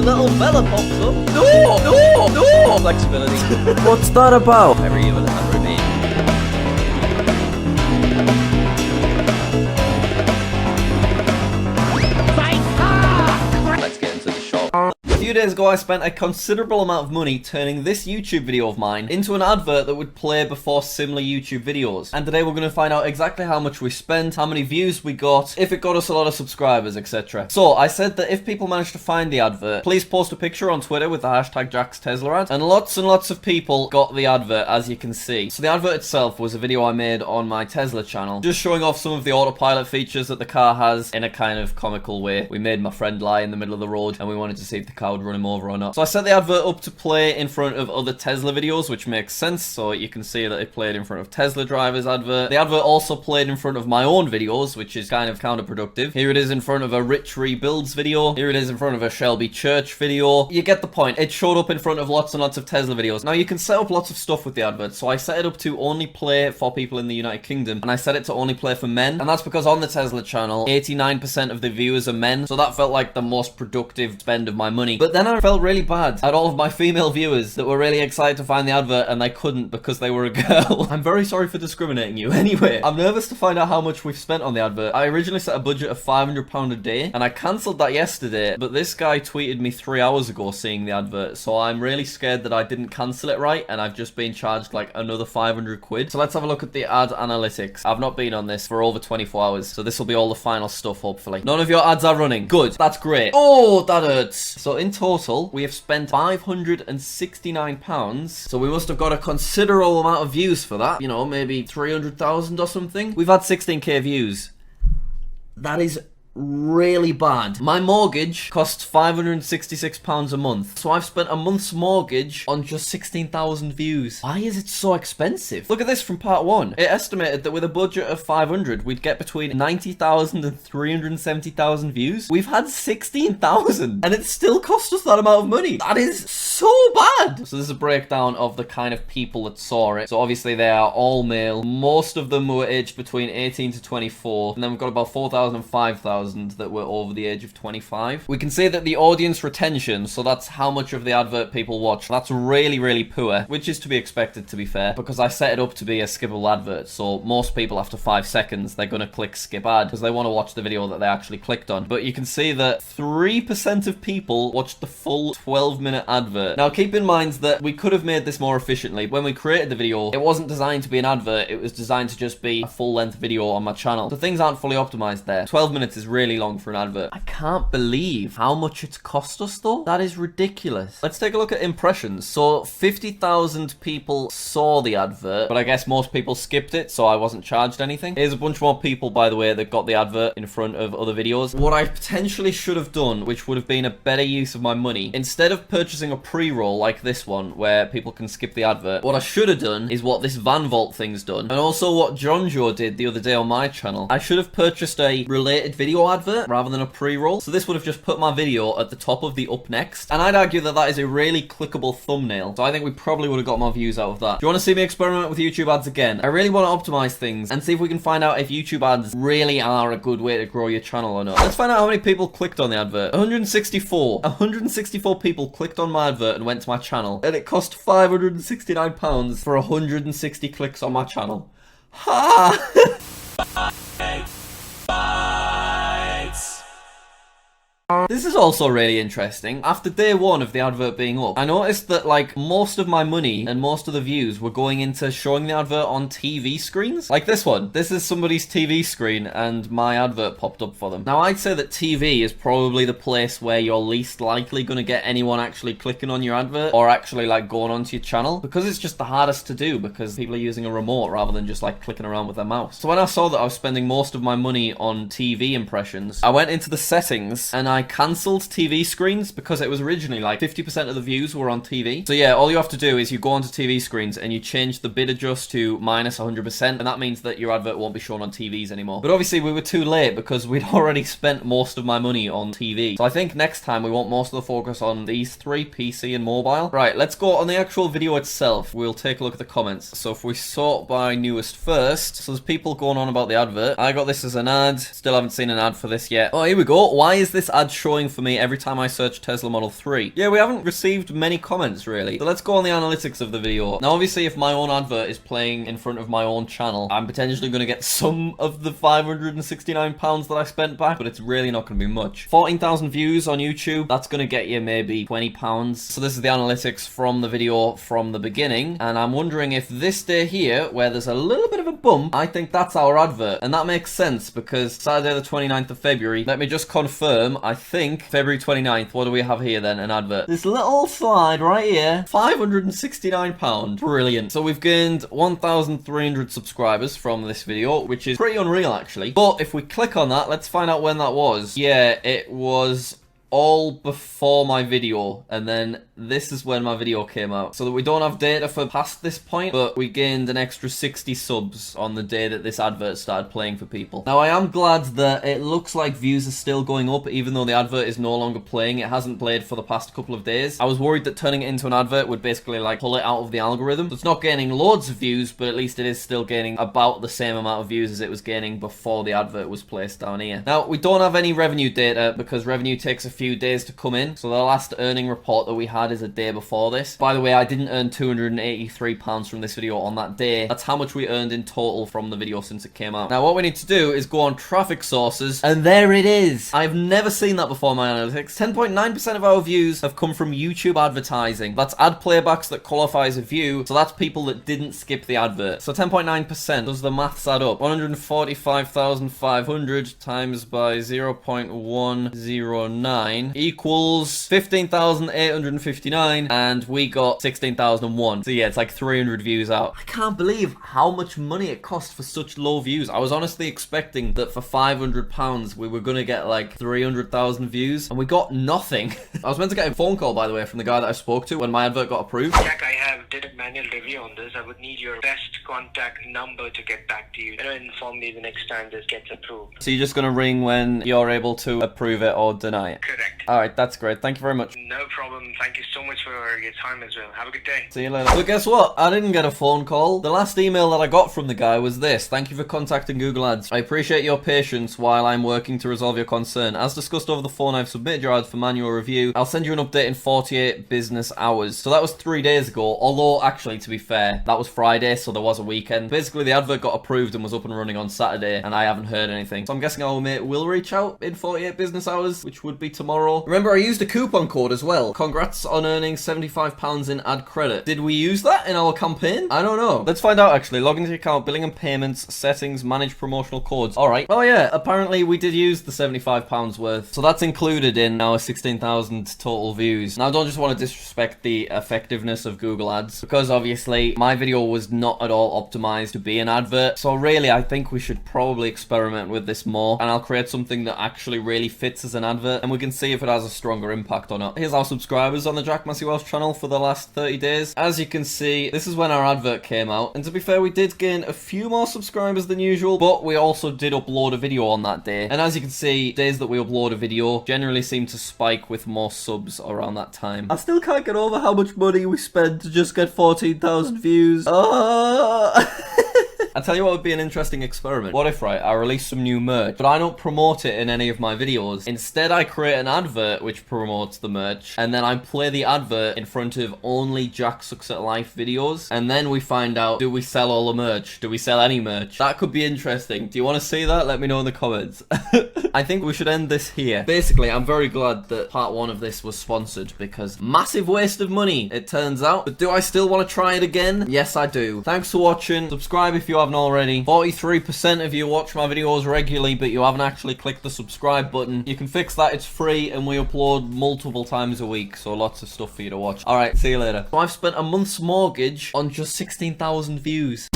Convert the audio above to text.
a little fella pops up. No! Flexibility. What's that about? Every evil has a name. Let's get into the shop. A few days ago I spent a considerable amount of money turning this YouTube video of mine into an advert that would play before similar YouTube videos. And today we're going to find out exactly how much we spent, how many views we got, if it got us a lot of subscribers, etc. So I said that if people manage to find the advert, please post a picture on Twitter with the hashtag JackSTeslaAd. And lots of people got the advert, as you can see. So the advert itself was a video I made on my Tesla channel, just showing off some of the autopilot features that the car has in a kind of comical way. We made my friend lie in the middle of the road and we wanted to see if the car would run him over or not. So I set the advert up to play in front of other Tesla videos, which makes sense. So you can see that it played in front of Tesla drivers advert. The advert also played in front of my own videos, which is kind of counterproductive. Here it is in front of a Rich Rebuilds video. Here it is in front of a Shelby Church video. You get the point. It showed up in front of lots and lots of Tesla videos. Now you can set up lots of stuff with the advert. So I set it up to only play for people in the United Kingdom, and I set it to only play for men. And that's because on the Tesla channel, 89% of the viewers are men. So that felt like the most productive spend of my money. But then I felt really bad at all of my female viewers that were really excited to find the advert and they couldn't because they were a girl. I'm very sorry for discriminating you. Anyway, I'm nervous to find out how much we've spent on the advert. I originally set a budget of £500 a day and I cancelled that yesterday, but this guy tweeted me 3 hours ago seeing the advert, so I'm really scared that I didn't cancel it right and I've just been charged like another 500 quid. So let's have a look at the ad analytics. I've not been on this for over 24 hours, so this will be all the final stuff, hopefully. None of your ads are running. Good. That's great. Oh, that hurts. So in total, we have spent £569, so we must have got a considerable amount of views for that. You know, maybe 300,000 or something. We've had 16k views. That is really bad. My mortgage costs £566 a month, so I've spent a month's mortgage on just 16,000 views. Why is it so expensive? Look at this from part 1. It estimated that with a budget of 500 we'd get between 90,000 and 370,000 views. We've had 16,000 and it still cost us that amount of money. That is so bad. So this is a breakdown of the kind of people that saw it. So obviously they are all male. Most of them were aged between 18 to 24, and then we've got about 4,000 and 5,000 that were over the age of 25. We can say that the audience retention, so that's how much of the advert people watch, that's really poor, which is to be expected, to be fair, because I set it up to be a skippable advert. So most people after 5 seconds they're gonna click skip ad because they want to watch the video that they actually clicked on. But you can see that 3% of people watched the full 12-minute advert. Now keep in mind that we could have made this more efficiently. When we created the video, it wasn't designed to be an advert, it was designed to just be a full-length video on my channel. So things aren't fully optimized there. 12 minutes is really long for an advert. I can't believe how much it's cost us though. That is ridiculous. Let's take a look at impressions. So 50,000 people saw the advert, but I guess most people skipped it, so I wasn't charged anything. Here's a bunch more people, by the way, that got the advert in front of other videos. What I potentially should have done, which would have been a better use of my money, instead of purchasing a pre-roll like this one where people can skip the advert, what I should have done is what this Van Vault thing's done, and also what John Joe did the other day on my channel. I should have purchased a related video advert rather than a pre-roll. So this would have just put my video at the top of the up next. And I'd argue that that is a really clickable thumbnail. So I think we probably would have got more views out of that. Do you want to see me experiment with YouTube ads again? I really want to optimize things and see if we can find out if YouTube ads really are a good way to grow your channel or not. Let's find out how many people clicked on the advert. 164. 164 people clicked on my advert and went to my channel. And it cost £569 for 160 clicks on my channel. Ha! This is also really interesting. After day 1 of the advert being up, I noticed that like most of my money and most of the views were going into showing the advert on TV screens. Like this one. This is somebody's TV screen and my advert popped up for them. Now I'd say that TV is probably the place where you're least likely going to get anyone actually clicking on your advert or actually like going onto your channel, because it's just the hardest to do because people are using a remote rather than just like clicking around with their mouse. So when I saw that I was spending most of my money on TV impressions, I went into the settings and I cancelled TV screens because it was originally like 50% of the views were on TV. So yeah, all you have to do is you go onto TV screens and you change the bid adjust to minus 100%, and that means that your advert won't be shown on TVs anymore. But obviously we were too late because we'd already spent most of my money on TV. So I think next time we want most of the focus on these 3, PC and mobile. Right, let's go on the actual video itself. We'll take a look at the comments. So if we sort by newest first, so there's people going on about the advert. I got this as an ad. Still haven't seen an ad for this yet. Oh, here we go. Why is this ad ads showing for me every time I search Tesla Model 3? Yeah, we haven't received many comments really. So let's go on the analytics of the video. Now obviously if my own advert is playing in front of my own channel, I'm potentially going to get some of the £569 that I spent back, but it's really not going to be much. 14,000 views on YouTube, that's going to get you maybe £20. So this is the analytics from the video from the beginning, and I'm wondering if this day here, where there's a little bit of a bump, I think that's our advert. And that makes sense because Saturday the 29th of February, let me just confirm, I think February 29th, what do we have here then? An advert. This little slide right here, £569. Brilliant. So we've gained 1,300 subscribers from this video, which is pretty unreal actually. But if we click on that, let's find out when that was. Yeah, it was all before my video, and then this is when my video came out. So that we don't have data for past this point, but we gained an extra 60 subs on the day that this advert started playing for people. Now I am glad that it looks like views are still going up even though the advert is no longer playing. It hasn't played for the past couple of days. I was worried that turning it into an advert would basically like pull it out of the algorithm. So it's not gaining loads of views, but at least it is still gaining about the same amount of views as it was gaining before the advert was placed down here. Now we don't have any revenue data because revenue takes a few days to come in. So the last earning report that we had is a day before this. By the way, I didn't earn £283 from this video on that day. That's how much we earned in total from the video since it came out. Now what we need to do is go on traffic sources, and there it is. I've never seen that before in my analytics. 10.9% of our views have come from YouTube advertising. That's ad playbacks that qualify as a view, so that's people that didn't skip the advert. So 10.9%, does the maths add up? 145,500 times by 0.109 equals 15,859, and we got 16,001. So yeah, it's like 300 views out. I can't believe how much money it cost for such low views. I was honestly expecting that for £500 we were gonna get like 300,000 views, and we got nothing. I was meant to get a phone call, by the way, from the guy that I spoke to when my advert got approved. Jack, I have did a manual review on this. I would need your best contact number to get back to you and inform me the next time this gets approved. So you're just gonna ring when you're able to approve it or deny it? Correct. Alright, that's great. Thank you very much. No problem. Thank you so much for your time as well. Have a good day. See you later. But guess what? I didn't get a phone call. The last email that I got from the guy was this: thank you for contacting Google Ads. I appreciate your patience while I'm working to resolve your concern. As discussed over the phone, I've submitted your ad for manual review. I'll send you an update in 48 business hours. So that was 3 days ago, although actually, to be fair, that was Friday, so there was a weekend. Basically, the advert got approved and was up and running on Saturday, and I haven't heard anything. So I'm guessing our mate will reach out in 48 business hours, which would be tomorrow. Remember, I used a coupon code as well. Congrats on earning £75 in ad credit. Did we use that in our campaign? I don't know. Let's find out actually. Log into your account, billing and payments, settings, manage promotional codes. Alright. Oh yeah, apparently we did use the £75 worth. So that's included in our 16,000 total views. Now I don't just want to disrespect the effectiveness of Google Ads, because obviously my video was not at all optimized to be an advert. So really I think we should probably experiment with this more, and I'll create something that actually really fits as an advert, and we can see if it has a stronger impact or not. Here's our subscribers on the Jack Massey Welsh channel for the last 30 days. As you can see, this is when our advert came out, and to be fair, we did gain a few more subscribers than usual, but we also did upload a video on that day. And as you can see, days that we upload a video generally seem to spike with more subs around that time. I still can't get over how much money we spent to just get 14,000 views. I tell you what would be an interesting experiment. What if, right, I release some new merch, but I don't promote it in any of my videos. Instead, I create an advert which promotes the merch, and then I play the advert in front of only JackSucksAtLife videos, and then we find out, do we sell all the merch? Do we sell any merch? That could be interesting. Do you want to see that? Let me know in the comments. I think we should end this here. Basically, I'm very glad that part 1 of this was sponsored, because massive waste of money, it turns out. But do I still want to try it again? Yes, I do. Thanks for watching. Subscribe if you haven't already. 43% of you watch my videos regularly, but you haven't actually clicked the subscribe button. You can fix that. It's free, and we upload multiple times a week, so lots of stuff for you to watch. Alright, see you later. So I've spent a month's mortgage on just 16,000 views.